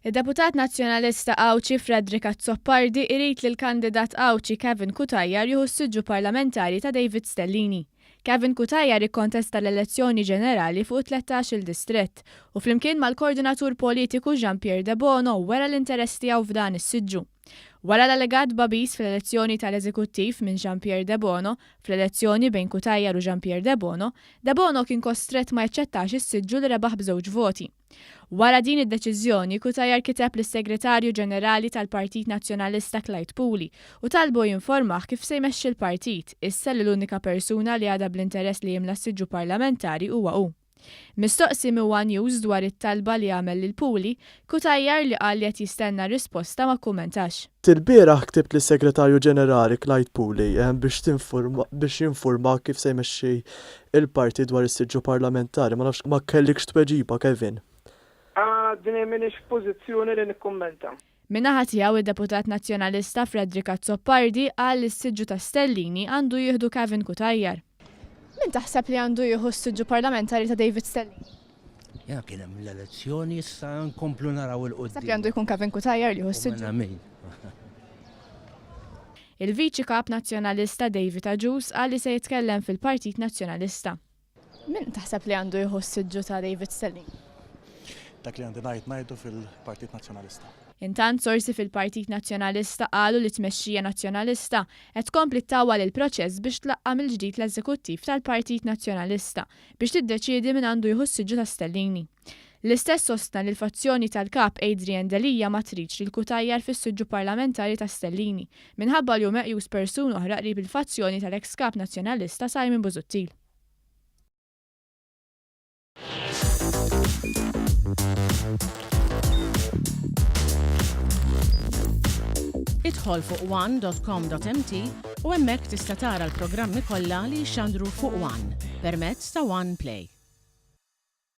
Id-Deputat Nazzjonalista Awċi Fredrik Azzoppardi irid li l-kandidat Awċi Kevin Kutajjar jieħu s-siġġu parlamentari ta' David Stellini. Kevin Kutajjar ikkontesta l-elezzjoni ġenerali fuq 13 il-distrett u flimkien mal-koordinatur politiku Jean-Pierre De Bono wera l-interess tiegħu f'dan is-siġġu. Wara l-allegat babis fl-elezzjoni tal-eżekuttiv minn Jean-Pierre De Bono, fl-elezzjoni bejn Kutajjar u Jean-Pierre De Bono kien kostret ma jaċċettax is-siġġu li rebaħ b'żewġ voti. Wara din id-deċiżjoni, Kutajjar kiteb lis-Segretarju Ġenerali tal-Partit Nazzjonalista Clyde Pooley u talbu jinformah kif se jmexxi l-partit, issa li l-unika persuna li għadha bl-interess li jimla s-siġġu parlamentari huwa hu. Mistoqsi One News dwar it-talba li għamel lil Pooley, Kutajjar li qal li qed jistenna risposta ma kkumentax. Tilbieraħ ktibt lis-Segretarju Ġenerali Clyde Pooley biex jinforma kif se jmexxi il-partit dwar is-siġġu parlamentari, ma nafx ma kellikx tweġiba Kevin. Din m'iniex f'pożizzjoni li nikkummenta. Min-naħa tiegħu id-Deputat Nazzjonalista Fredrik Azzoppardi qal li s-siġġu ta' Stellini għandu jieħdu Kevin Kutajjar. Min taħseb li għandu jieħu s-siġġu parlamentari ta' David Stellini? Ja, kien hemm l-elezzjoni issa nkomplu naraw il-qudiem. Taħseb li għandu jkun Kevin Kutajjar li jieħu s-siġġu? Il-Viċi Kap Nazzjonalista David Aġus qal li se jitkellem fil-Partit Nazzjonalista. Min taħseb li għandu jieħu s-siġġu ta' David Stellini? Dak li għandi ngħidu fil-Partit Nazzjonalista. Intant sorsi fil-Partit Nazzjonalista qalu li tmexxija Nazzjonalista qed tkompli ttawwal il-proċess biex tlaqqa mill-ġdid l-Eżekuttiv tal-Partit Nazzjonalista biex tiddeċiedi min għandu jieħu s-siġġu ta' Stellini. L-istess sostna li l-fazzjoni tal-kap Adrian Delija ma tridx li Kutajjar fis-siġġu parlamentari ta' Stellini minħabba li hu meqjus persuna oħra qrib il-fazzjoni tal-eks kap Nazzjonalista Simon Busuttil. Idħol fuq one.com.mt u hemmhekk tista' tara l-programmi kollha li jxandru fuq One permezz ta' One Play.